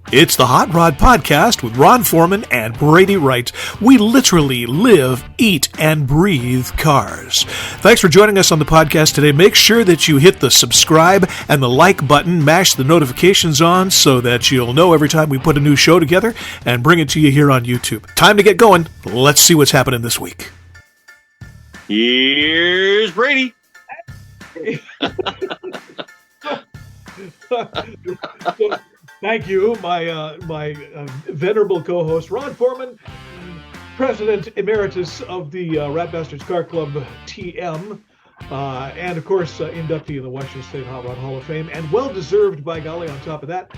It's the Hot Rod Podcast with Ron Foreman and Brady Wright. We literally live, eat, and breathe cars. Thanks for joining us on the podcast today. Make sure that you hit the subscribe and the like button, mash the notifications on so that you'll know every time we put a new show together and bring it to you here on YouTube. Time to get going. Let's see what's happening this week. Here's Brady. Thank you, my venerable co-host, Ron Foreman, President Emeritus of the Rat Bastards Car Club, TM, and of course, inductee in the Washington State Hot Rod Hall of Fame, and well-deserved, by golly, on top of that.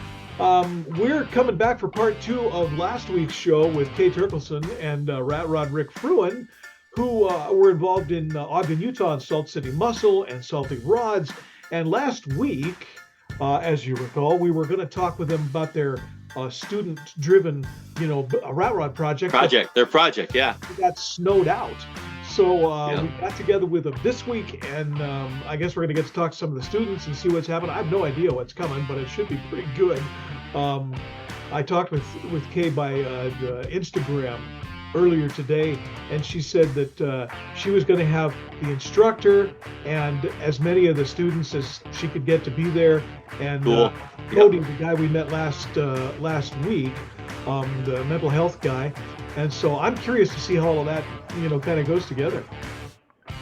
We're coming back for part 2 of last week's show with Kay Turkelson and Rat Rod Rick Fruin, who were involved in Ogden, Utah, and Salt City Muscle and Salty Rods. And last week, as you recall, we were going to talk with them about their student-driven, rat rod project. Their project, yeah. It got snowed out. So we got together with them this week, and I guess we're going to get to talk to some of the students and see what's happening. I have no idea what's coming, but it should be pretty good. I talked with Kay by Instagram earlier today, and she said that she was going to have the instructor and as many of the students as she could get to be there. And cool. Cody, the guy we met last week, the mental health guy. And so I'm curious to see how all of that, kind of goes together.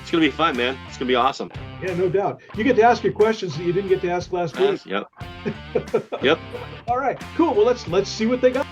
It's going to be fun, man. It's going to be awesome. Yeah, no doubt. You get to ask your questions that you didn't get to ask last week. Yep. Yep. All right, cool. Well, let's see what they got.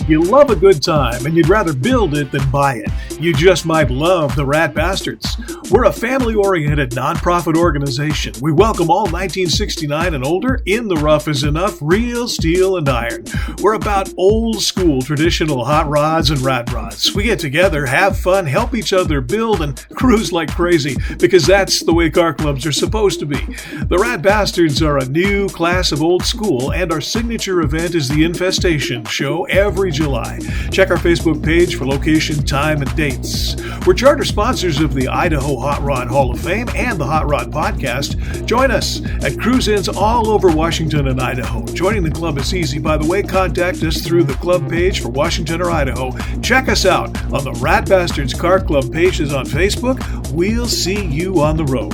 You love a good time, and you'd rather build it than buy it. You just might love the Rat Bastards. We're a family-oriented nonprofit organization. We welcome all 1969 and older. In the rough is enough, real steel and iron. We're about old-school traditional hot rods and rat rods. We get together, have fun, help each other build, and cruise like crazy, because that's the way car clubs are supposed to be. The Rat Bastards are a new class of old school, and our signature event is the Infestation Show every July. Check our Facebook page for location, time, and dates. We're charter sponsors of the Idaho Hot Rod Hall of Fame and the Hot Rod Podcast. Join us at cruise-ins all over Washington and Idaho. Joining the club is easy, by the way. Contact us through the club page for Washington or Idaho. Check us out on the Rat Bastards Car Club pages on Facebook. We'll see you on the road.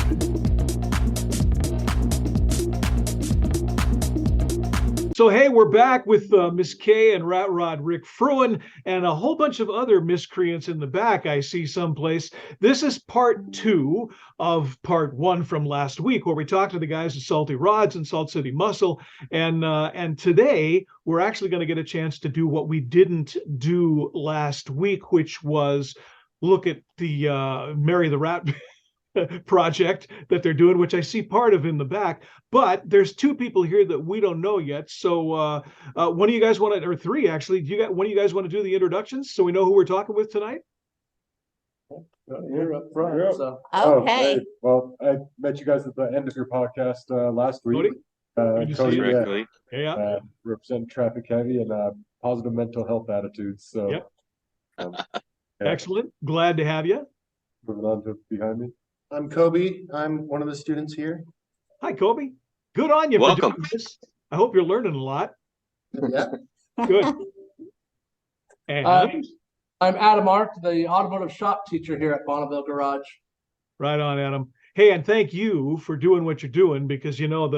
So, hey, we're back with Miss Kay and Rat Rod Rick Fruin and a whole bunch of other miscreants in the back I see someplace. This is part 2 of part 1 from last week, where we talked to the guys at Salty Rods and Salt City Muscle. And today, we're actually going to get a chance to do what we didn't do last week, which was look at the Marry the Rat project that they're doing, which I see part of in the back. But there's 2 people here that we don't know yet. So one of you guys want to, or 3 actually, one of you guys want to do the introductions so we know who we're talking with tonight? You're up front. Yeah. So. Okay. Hey. Well, I met you guys at the end of your podcast last week. Cody? Yeah. Represent traffic heavy and positive mental health attitudes. So, yep. Excellent. Glad to have you. Moving on to behind me. I'm Kobe. I'm one of the students here. Hi, Kobe. Good on you. Welcome. For doing this. I hope you're learning a lot. Yeah. Good. And I'm Adam Ark, the automotive shop teacher here at Bonneville Garage. right on, Adam. Hey, and thank you for doing what you're doing, because, the more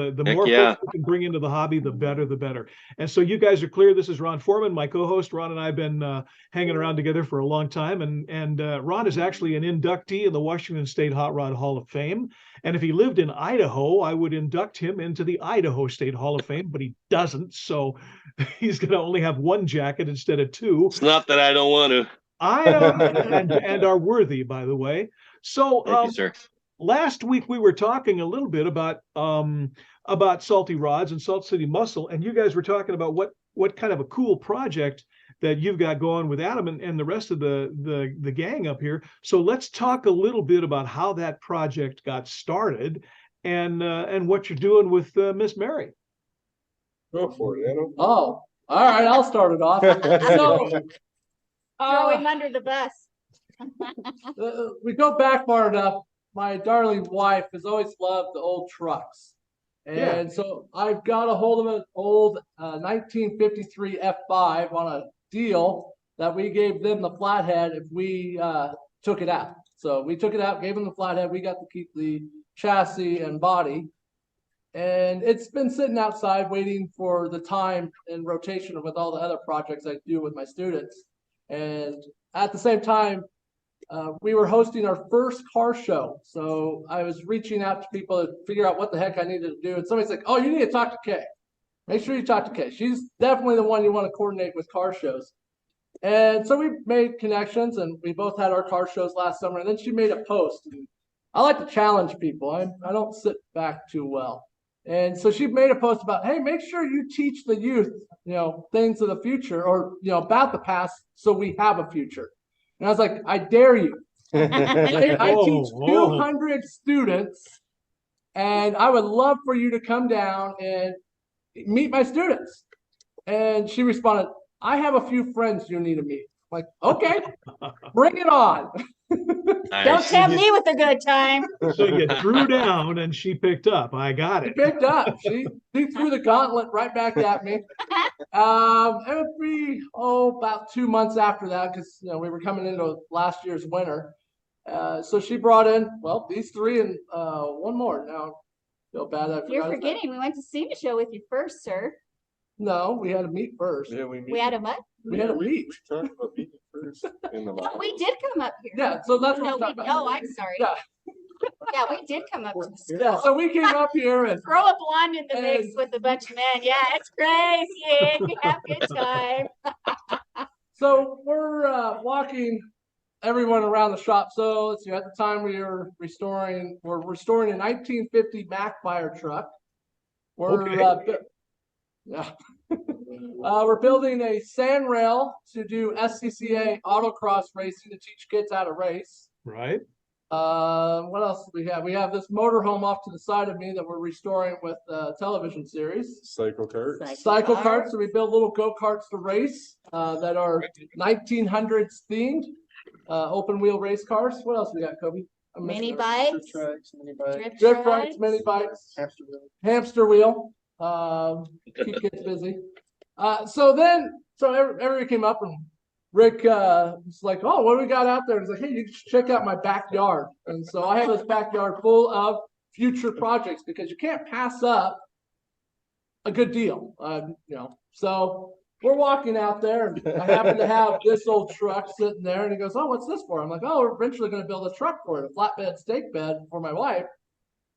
folks we can bring into the hobby, the better, the better. And so you guys are clear. This is Ron Foreman, my co-host. Ron and I have been hanging around together for a long time. And Ron is actually an inductee in the Washington State Hot Rod Hall of Fame. And if he lived in Idaho, I would induct him into the Idaho State Hall of Fame, but he doesn't. So he's going to only have 1 jacket instead of 2. It's not that I don't want to. I and are worthy, by the way. So Thank you, sir. Last week we were talking a little bit about Salty Rods and Salt City Muscle, and you guys were talking about what kind of a cool project that you've got going with Adam and the rest of the gang up here. So let's talk a little bit about how that project got started and what you're doing with Miss Mary. Go for it, Adam. Oh, all right. I'll start it off. So, Throw him under the bus. we go back far enough. My darling wife has always loved the old trucks. And so I've got a hold of an old 1953 F5 on a deal that we gave them the flathead if we took it out. So we took it out, gave them the flathead. We got to keep the chassis and body. And it's been sitting outside waiting for the time in rotation with all the other projects I do with my students. And at the same time, we were hosting our first car show. So I was reaching out to people to figure out what the heck I needed to do. And somebody's like, oh, you need to talk to Kay. Make sure you talk to Kay. She's definitely the one you want to coordinate with car shows. And so we made connections, and we both had our car shows last summer. And then she made a post. And I like to challenge people. I don't sit back too well. And so she made a post about, hey, make sure you teach the youth, things of the future or, about the past so we have a future. And I was like, I dare you. I teach 200 students, and I would love for you to come down and meet my students. And she responded, I have a few friends you need to meet. I'm like, okay, bring it on. Don't tempt me with a good time. So you threw down and she picked up. I got it. She picked up. She threw the gauntlet right back at me. It would be about 2 months after that, because we were coming into last year's winter. So she brought in these three and one more. Now I feel bad. You're forgetting we went to see the show with you first, sir. No, we had to meet first. Yeah, We had a what? We had to meet. We talked about meeting first in the No, we did come up here. Yeah, so that's No, what I'm talking oh, about. I'm sorry. Yeah. Yeah, we did come up to the school. Yeah, so we came up here and Throw a blonde in the mix with a bunch of men. Yeah, it's crazy. We have a good time. so we're walking everyone around the shop. So let's see, at the time we're restoring a 1950 Mack fire truck. We're building a sand rail to do SCCA autocross racing to teach kids how to race. Right. What else do we have? We have this motorhome off to the side of me that we're restoring with a television series. cycle carts. Cycle carts. So we build little go-karts to race that are 1900s themed. Open wheel race cars. What else we got, Kobe? Mini bikes. Tracks, mini bikes, Drift bikes, mini bikes, hamster wheel. hamster wheel. Keep kids busy. So everybody came up and Rick was like, oh, what do we got out there? He's like, hey, you should check out my backyard. And so I have this backyard full of future projects because you can't pass up a good deal. So we're walking out there and I happen to have this old truck sitting there and he goes, oh, what's this for? I'm like, oh, we're eventually going to build a truck for it, a flatbed stake bed for my wife.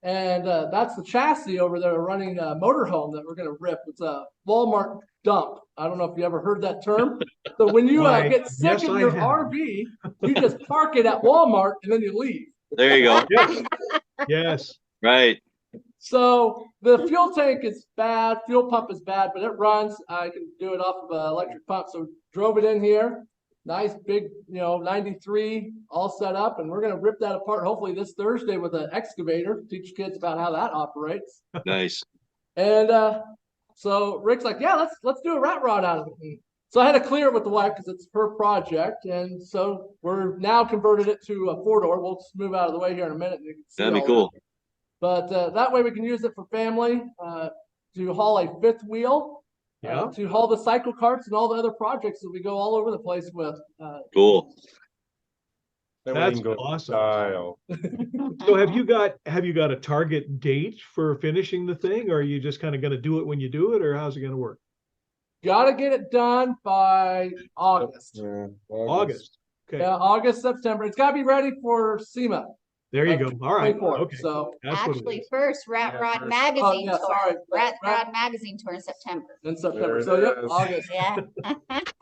And that's the chassis over there running a motorhome that we're going to rip. It's a Walmart dump. I don't know if you ever heard that term. So when you get sick of your RV, you just park it at Walmart and then you leave. There you go. Yes. Yes. Right. So the fuel tank is bad. Fuel pump is bad, but it runs. I can do it off of an electric pump. So drove it in here. Nice big, 93 all set up, and we're going to rip that apart hopefully this Thursday with an excavator, teach kids about how that operates. Nice. And so Rick's like, yeah, let's do a rat rod out of it. And so I had to clear it with the wife because it's her project, and so we're now converted it to a 4-door. We'll just move out of the way here in a minute. And you can see That'd be all cool. that. But that way we can use it for family to haul a fifth wheel. Yeah. To haul the cycle carts and all the other projects that we go all over the place with. Cool. Then we That's can go awesome. style. So have you got a target date for finishing the thing, or are you just kind of going to do it when you do it, or how's it going to work? Got to get it done by August. Yeah, August. Okay. Yeah, August, September. It's got to be ready for SEMA. There you go. All right. 24. Okay. So That's what it Actually, is. first Rat Yeah, Rod first. magazine yeah, tour. sorry. Rat Rat- Rod magazine tour in September. in September. There So it yep, is. August. Yeah.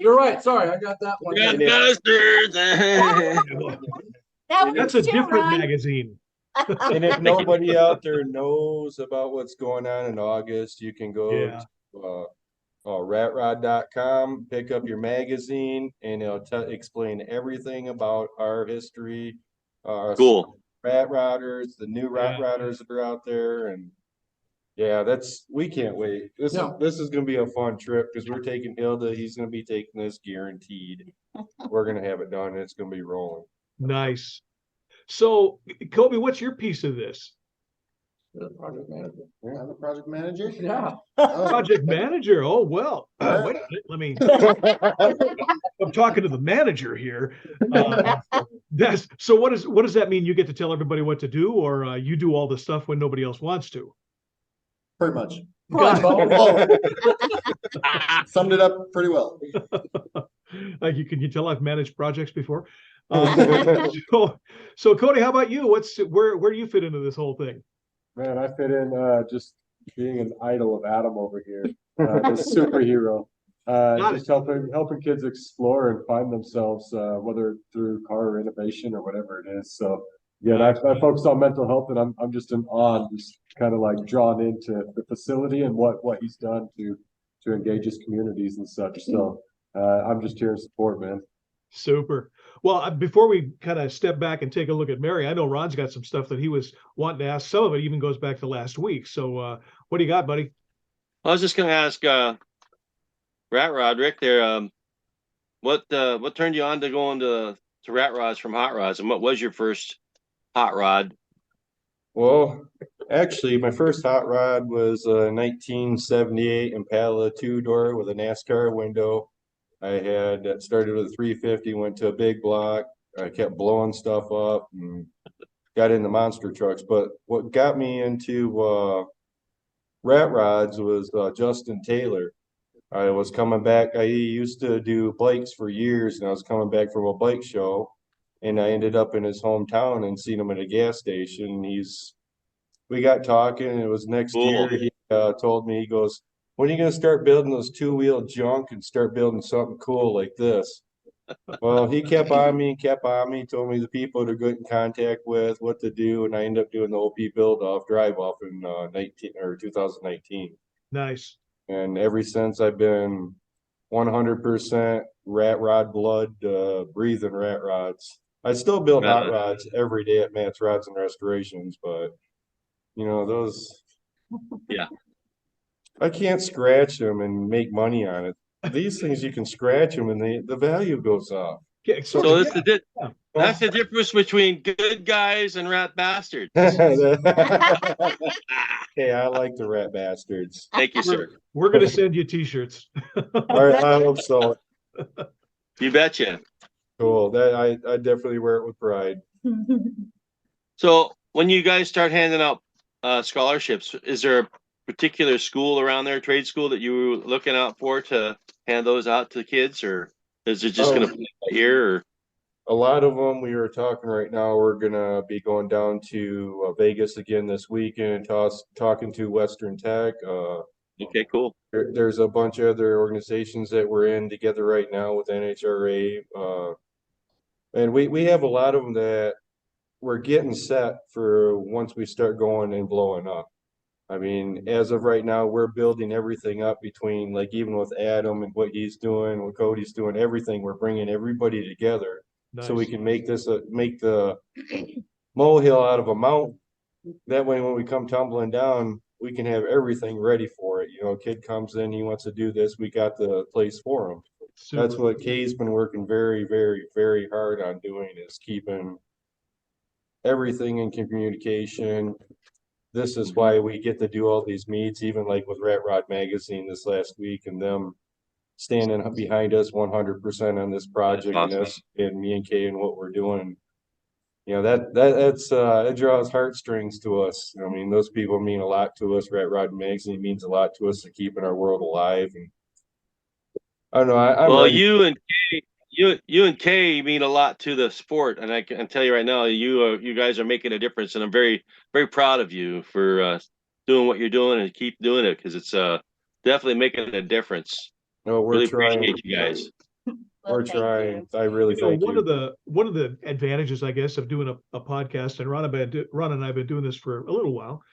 You're right. Sorry, I got that one. Rat bastards. That was That's a too, different Ron. magazine. And if nobody out there knows about what's going on in August, you can go Yeah. to ratrod.com, pick up your magazine, and it'll explain everything about our history. Cool. Rat rodders, the new rat Yeah. rodders that are out there, and yeah, we can't wait. No. This is gonna be a fun trip because we're taking Hilda. He's gonna be taking this guaranteed. We're gonna have it done, and it's gonna be rolling. Nice. So, Kobe, what's your piece of this? You're the project manager. I'm the project manager. Yeah. Oh. Project manager. Oh, well, wait a minute. Let me, I'm talking to the manager here. So what does that mean? You get to tell everybody what to do, or you do all the stuff when nobody else wants to? Pretty much. Got Oh, summed it up pretty well. Like can you tell I've managed projects before? So Cody, how about you? Where do you fit into this whole thing? Man, I fit in just being an idol of Adam over here, this superhero. Just helping kids explore and find themselves, whether through car innovation or whatever it is. So yeah, I focus on mental health, and I'm just in awe, just kind of like drawn into the facility and what he's done to engage his communities and such. So I'm just here in support, man. Super. Well, before we kind of step back and take a look at Mary, I know Ron's got some stuff that he was wanting to ask. Some of it even goes back to last week. So what do you got, buddy? I was just going to ask Rat Rod, Rick there, what turned you on to going to Rat Rods from Hot Rods, and what was your first hot rod? Well, actually, my first hot rod was a 1978 Impala two-door with a NASCAR window. I had started with a 350, went to a big block. I kept blowing stuff up and got into monster trucks. But what got me into rat rods was Justin Taylor. I was coming back. I used to do bikes for years, and I was coming back from a bike show, and I ended up in his hometown and seen him at a gas station. We got talking, and it was next year. He told me, he goes, "When are you going to start building those two-wheel junk and start building something cool like this?" Well, he kept on me, told me the people to get in contact with, what to do, and I ended up doing the OP build-off, drive-off in 2019. Nice. And ever since, I've been 100% rat rod blood, breathing rat rods. I still build hot rods every day at Matt's Rods and Restorations, but you know, those, yeah, I can't scratch them and make money on it. These things, you can scratch them and the value goes up. Okay, so that's the difference between good guys and rat bastards. Hey, I like the rat bastards. Thank you, sir. We're going to send you t-shirts. All right, I hope so. You betcha. Cool. That I definitely wear it with pride. So when you guys start handing out scholarships, is there a particular school around there, trade school, that you were looking out for to hand those out to kids, or is it just going to play by ear? Or a lot of them, we were talking right now, we're going to be going down to Vegas again this weekend and talking to Western Tech. Okay, cool. There's a bunch of other organizations that we're in together right now with NHRA. And we have a lot of them that we're getting set for once we start going and blowing up. I mean, as of right now, we're building everything up between, like, even with Adam and what he's doing, what Cody's doing, everything. We're bringing everybody together. Nice. So we can make the molehill out of a mountain. That way, when we come tumbling down, we can have everything ready for it. You know, a kid comes in, he wants to do this, we got the place for him. Super. That's what Kay's been working very, very, very hard on doing, is keeping everything in communication. This is why we get to do all these meets, even like with Rat Rod Magazine this last week, and them standing behind us 100% on this project. Awesome. And us and me and Kay and what we're doing. You know, it draws heartstrings to us. I mean, those people mean a lot to us. Rat Rod Magazine means a lot to us, to keeping our world alive. And I don't know. I'm ready. You and Kay mean a lot to the sport, and I can tell you right now, you guys are making a difference, and I'm very, very proud of you for doing what you're doing, and keep doing it, because it's definitely making a difference. No, we're really trying. Appreciate you guys. We're trying. I really thank you. One of the advantages, I guess, of doing a podcast, and Ron and I have been doing this for a little while.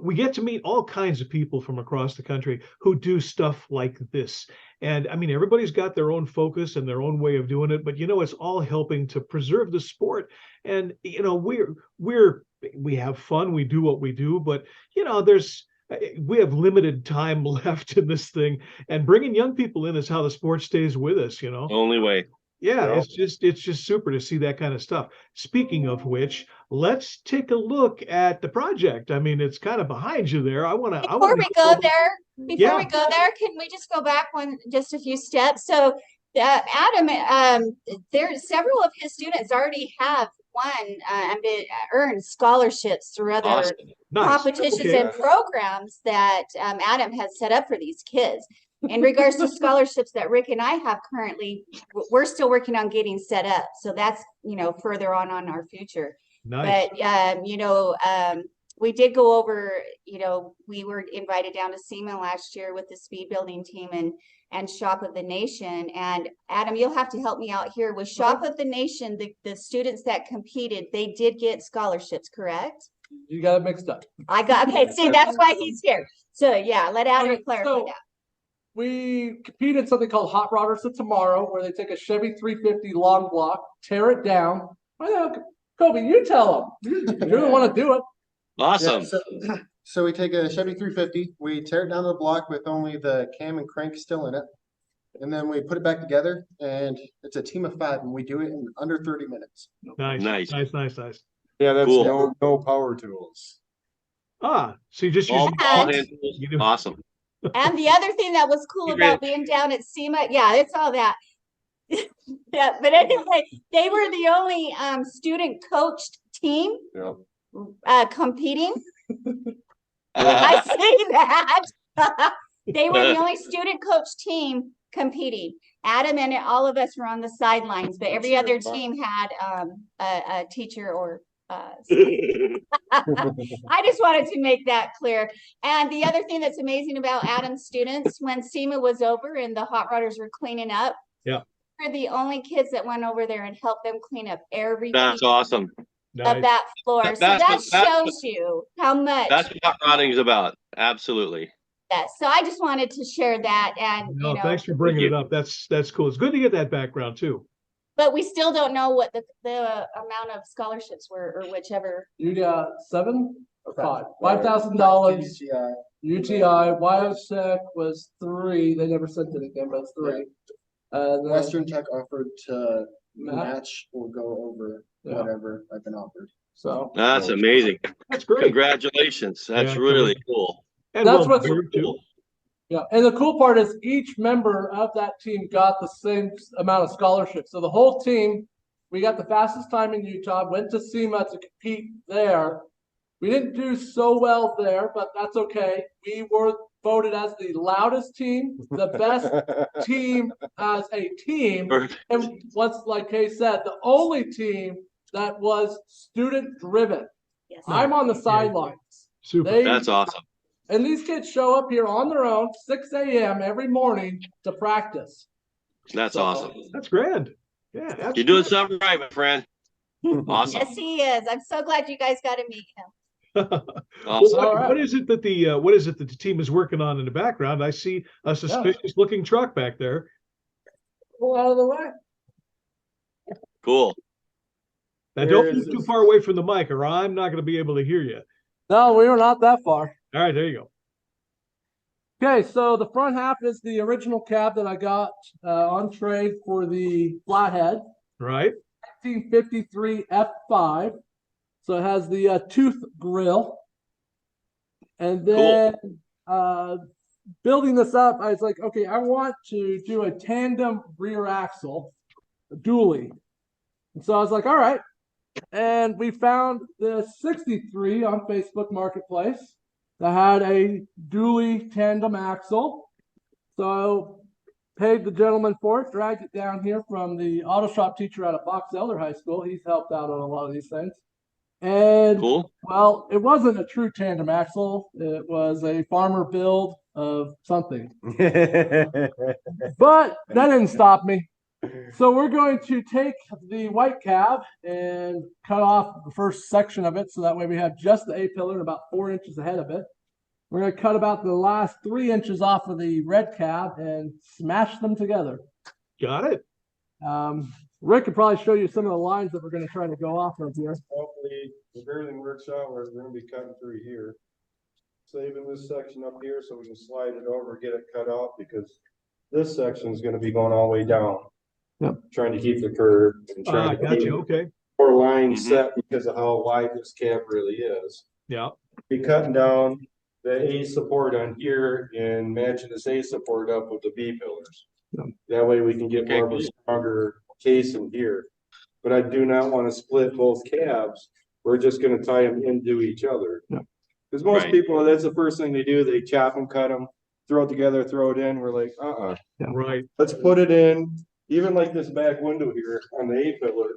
We get to meet all kinds of people from across the country who do stuff like this. And I mean, everybody's got their own focus and their own way of doing it, but you know, it's all helping to preserve the sport. And you know, we have fun, we do what we do, but you know, we have limited time left in this thing, and bringing young people in is how the sport stays with us, you know. Only way. Yeah, Yep. it's just super to see that kind of stuff. Speaking of which, let's take a look at the project. I mean, it's kind of behind you there. I want Before to we go there, Yeah. can we just go back just a few steps? So, Adam, there's several of his students already have won and earned scholarships through other Awesome. Nice. competitions Okay. and programs that Adam has set up for these kids. In regards to scholarships that Rick and I have currently, we're still working on getting set up. So that's, further on our future. Nice. But, we did go over, we were invited down to SEMA last year with the speed building team and Shop of the Nation. And Adam, you'll have to help me out here. With Shop of the Nation, the students that competed, they did get scholarships, correct? You got it mixed up. Okay, see, that's why he's here. So yeah, let Adam clarify that. We compete in something called Hot Rodders of Tomorrow, where they take a Chevy 350 long block, tear it down. Kobe, you tell them. You're the one to do it. Awesome. Yeah, so we take a Chevy 350, we tear it down to the block with only the cam and crank still in it. And then we put it back together, and it's a team of 5, and we do it in under 30 minutes. Nice. Nice. Yeah, that's Cool. no power tools. So you just All use hand tools. Awesome. And the other thing that was cool about being down at SEMA, yeah, it's all that. Yeah, but anyway, they were the only student coached team competing. I say that. They were the only student coach team competing. Adam and all of us were on the sidelines, but every other team had a teacher or I just wanted to make that clear. And the other thing that's amazing about Adam's students, when SEMA was over and the hot rodders were cleaning up, we're the only kids that went over there and helped them clean up every That's piece awesome. of that floor. So that shows you how much. That's what hot rodding is about. Absolutely. Yes. So I just wanted to share that, and thanks for bringing it up. That's cool. It's good to get that background too. But we still don't know what the amount of scholarships were, or whichever. You got 7 or 5? $5,000. UTI. Wyosec was 3. They never sent it again, but it's 3. Western Tech offered to match or go over whatever I've been offered. So that's amazing. That's great. Congratulations. That's really cool. And that's what's cool. Yeah, and the cool part is each member of that team got the same amount of scholarships. So the whole team, we got the fastest time in Utah, went to SEMA to compete there. We didn't do so well there, but that's okay. We were voted as the loudest team, the best team as a team, and what's like Kay said, the only team that was student driven. Yes. I'm on the sidelines. Super. That's awesome. And these kids show up here on their own, 6 a.m. every morning to practice. That's awesome. That's grand. Yeah, you're doing something right, my friend. Awesome. Yes, he is. I'm so glad you guys got to meet him. Awesome. Well, what is it that the team is working on in the background? I see a suspicious looking truck back there. Pull out of the way. Cool. Now don't move too far away from the mic, or I'm not going to be able to hear you. No, we were not that far. All right, there you go. Okay, so the front half is the original cab that I got on trade for the flathead. Right. 1953 F5. So it has the tooth grill. And then building this up, I was like, okay, I want to do a tandem rear axle, a dually. And so I was like, all right. And we found the 63 on Facebook Marketplace that had a dually tandem axle. So paid the gentleman for it, dragged it down here from the auto shop teacher out of Box Elder High School. He's helped out on a lot of these things. And well, it wasn't a true tandem axle. It was a farmer build of something. But that didn't stop me. So we're going to take the white cab and cut off the first section of it, so that way we have just the A-pillar and about 4 inches ahead of it. We're going to cut about the last 3 inches off of the red cab and smash them together. Got it. Rick could probably show you some of the lines that we're going to try to go off of here. Hopefully, if everything works out, we're going to be cutting through here. Saving this section up here so we can slide it over, get it cut off, because this section is going to be going all the way down. trying to keep the curve and trying to Got keep you. Okay. more lines set because of how wide this cab really is. Yeah. Be cutting down the A support on here and matching this A support up with the B pillars. That way we can get more of a stronger case in here. But I do not want to split both cabs. We're just going to tie them into each other. Because most people, that's the first thing they do. They chop them, cut them, throw it together, throw it in. We're like, Right. Let's put it in. Even like this back window here on the A pillar.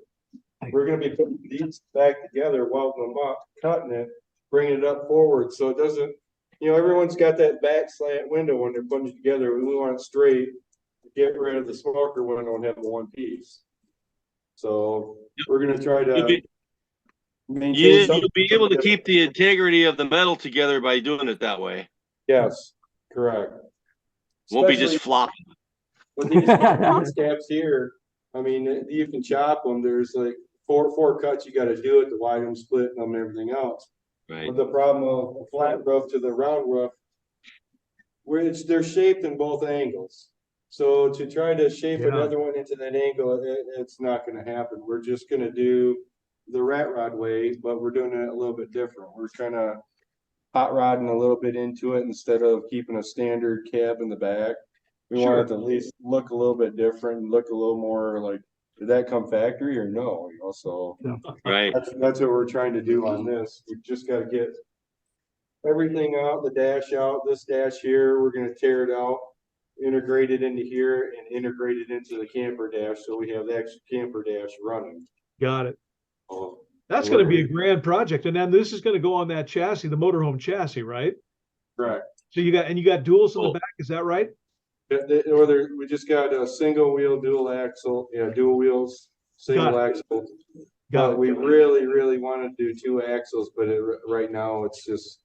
We're going to be putting these back together, welding them up, cutting it, bringing it up forward. So it doesn't, everyone's got that back slant window when they're putting it together. We want it straight, get rid of the smoker window and have a one piece. So we're going to try to maintain you'll be able to keep the integrity of the metal together by doing it that way. Yes, correct. Won't be just flopping. With these caps here, I mean, you can chop them. There's like four cuts you got to do it to widen them, split them, and everything else. Right. But the problem of a flat roof to the round roof, they're shaped in both angles. So to try to shape another one into that angle, it's not going to happen. We're just going to do the rat rod way, but we're doing it a little bit different. We're kind of hot rodding a little bit into it instead of keeping a standard cab in the back. We want it to at least look a little bit different and look a little more like, did that come factory or no? So that's what we're trying to do on this. We just got to get everything out, the dash out, this dash here. We're going to tear it out, integrate it into here, and integrate it into the camper dash so we have the extra camper dash running. Got it. That's going to be a grand project, and then this is going to go on that chassis, the motorhome chassis, right? Correct. So you got duals in the back, is that right? We just got a single wheel, dual axle, dual wheels, single axle. But we really, really want to do two axles, but right now it's just,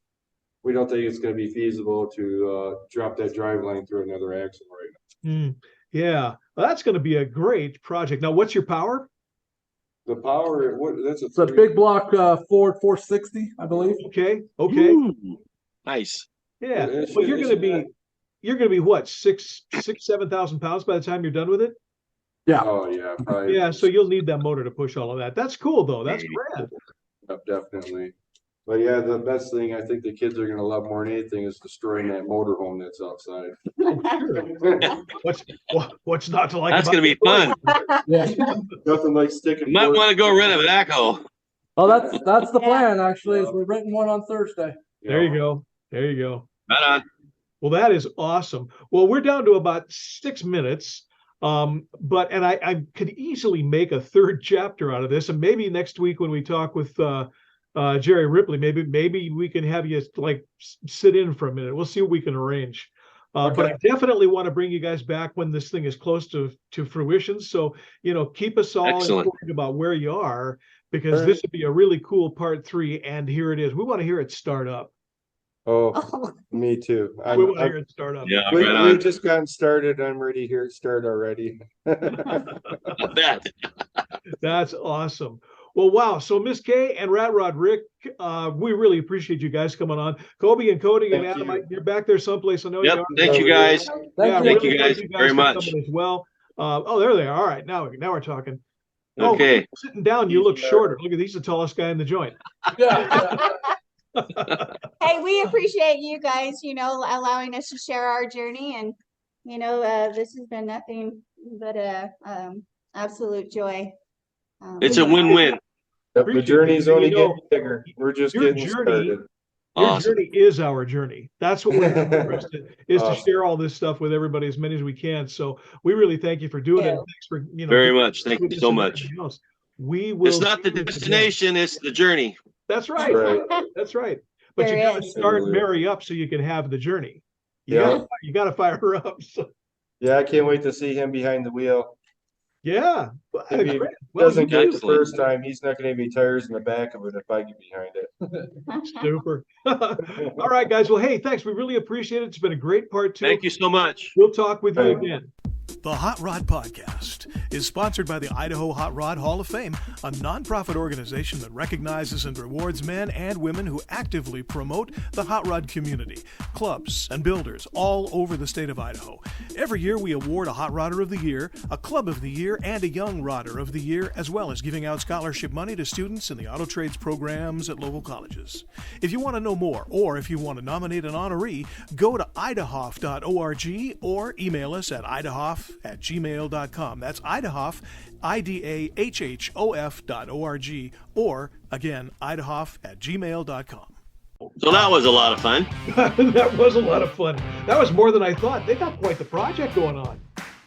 we don't think it's going to be feasible to drop that drive line through another axle right now. Yeah, well, that's going to be a great project. Now, what's your power? The power, it's a big block Ford 460, I believe. Okay. Ooh, nice. Yeah. Well, you're going to be what, 7,000 pounds by the time you're done with it? Yeah. Oh yeah. Probably. Yeah. So you'll need that motor to push all of that. That's cool though. That's grand. Yep, definitely. But yeah, the best thing I think the kids are going to love more than anything is destroying that motorhome that's outside. What's not to like? That's going to be fun. Nothing like sticking. You might want to go rent a backhoe. Oh, that's the plan. Actually, is we're renting one on Thursday. There you go. There you go. Right on. Well, that is awesome. Well, we're down to about 6 minutes. But I could easily make a third chapter out of this, and maybe next week when we talk with Jerry Ripley, maybe we can have you like sit in for a minute. We'll see what we can arrange. But I definitely want to bring you guys back when this thing is close to fruition. So keep us all informed about where you are, because this would be a really cool part 3. And here it is. We want to hear it start up. Oh, me too. We want to hear it start up. Yeah, we've just gotten started. I'm ready to hear it start already. That's awesome. Well, wow. So Miss Kay and Rat Rod Rick, we really appreciate you guys coming on. Kobe and Cody and Adam, you're back there someplace. I know you are. Thank you guys. Thank you guys very much. As well. There they are. All right. Now we're talking. Okay. Oh, sitting down, you look shorter. Look at he's the tallest guy in the joint. Hey, we appreciate you guys, allowing us to share our journey, and this has been nothing but a absolute joy. It's a win-win. The journey's only getting bigger. We're just getting started. Your journey is our journey. That's what we're interested is to share all this stuff with everybody, as many as we can. So we really thank you for doing it. Thanks for very much. Thank you so much. We will. It's not the destination; it's the journey. That's right. That's right. But you got to start Mary up so you can have the journey. You got to fire her up. So. Yeah, I can't wait to see him behind the wheel. Yeah. If he doesn't get it the first time, he's not going to have any tires in the back of it if I get behind it. Super. All right, guys. Well, hey, thanks. We really appreciate it. It's been a great part 2. Thank you so much. We'll talk with you again. The Hot Rod Podcast is sponsored by the Idaho Hot Rod Hall of Fame, a nonprofit organization that recognizes and rewards men and women who actively promote the hot rod community, clubs, and builders all over the state of Idaho. Every year we award a Hot Rodder of the Year, a Club of the Year, and a Young Rodder of the Year, as well as giving out scholarship money to students in the auto trades programs at local colleges. If you want to know more, or if you want to nominate an honoree, go to idahof.org or email us at idahof@gmail.com. That's idahof, IDAHHOF.org, or again, idahof@gmail.com. So that was a lot of fun. That was a lot of fun. That was more than I thought. They got quite the project going on.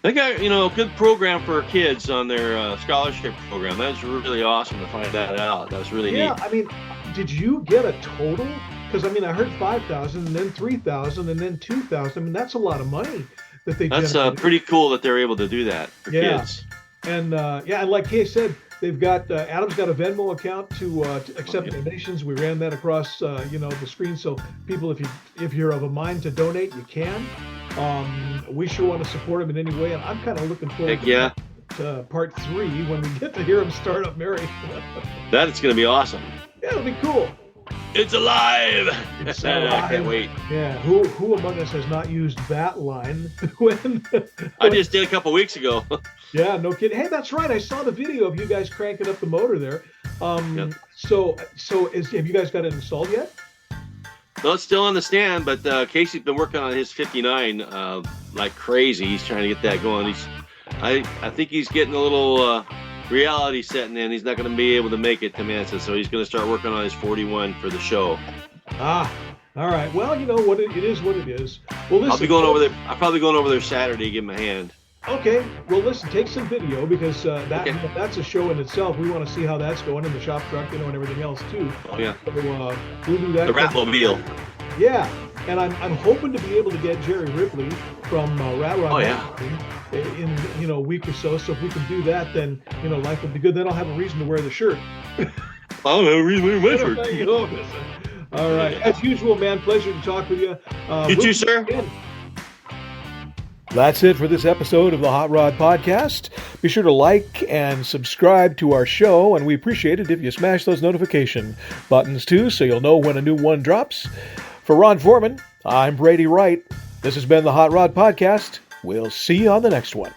They got, a good program for kids on their scholarship program. That's really awesome to find that out. That was really neat. Yeah, I mean, did you get a total? Because, I heard 5,000 and then 3,000 and then 2,000. I mean, that's a lot of money that they That's generated. pretty cool that they're able to do that for kids. And, and like Kay said, they've got, Adam's got a Venmo account to accept donations. We ran that across, the screen. So people, if you're of a mind to donate, you can. We sure want to support him in any way. And I'm kind of looking forward to part 3 when we get to hear him start up Mary. That's going to be awesome. Yeah, it'll be cool. It's alive. It's I can't wait. Yeah, who among us has not used that line? I just did a couple weeks ago. Yeah, no kidding. Hey, that's right. I saw the video of you guys cranking up the motor there. Yep. So have you guys got it installed yet? No, it's still on the stand, but Casey's been working on his 59 like crazy. He's trying to get that going. I think he's getting a little reality setting in. He's not going to be able to make it to Manson, so he's going to start working on his 41 for the show. Ah, all right. Well, you know what it is. What it is. Well, listen, I'll be going over there. I'll probably going over there Saturday to give him a hand. Okay. Well, listen. Take some video because that's a show in itself. We want to see how that's going in the shop truck, and everything else too. Oh yeah. So, we'll do that. The Ratmobile. Yeah, and I'm hoping to be able to get Jerry Ripley from Rat Rod in a week or so. So if we can do that, then life will be good. Then I'll have a reason to wear the shirt. I'll have a reason to wear the shirt. All right, as usual, man. Pleasure to talk with you. You too, sir. That's it for this episode of the Hot Rod Podcast. Be sure to like and subscribe to our show, and we appreciate it if you smash those notification buttons too, so you'll know when a new one drops. For Ron Foreman, I'm Brady Wright. This has been the Hot Rod Podcast. We'll see you on the next one.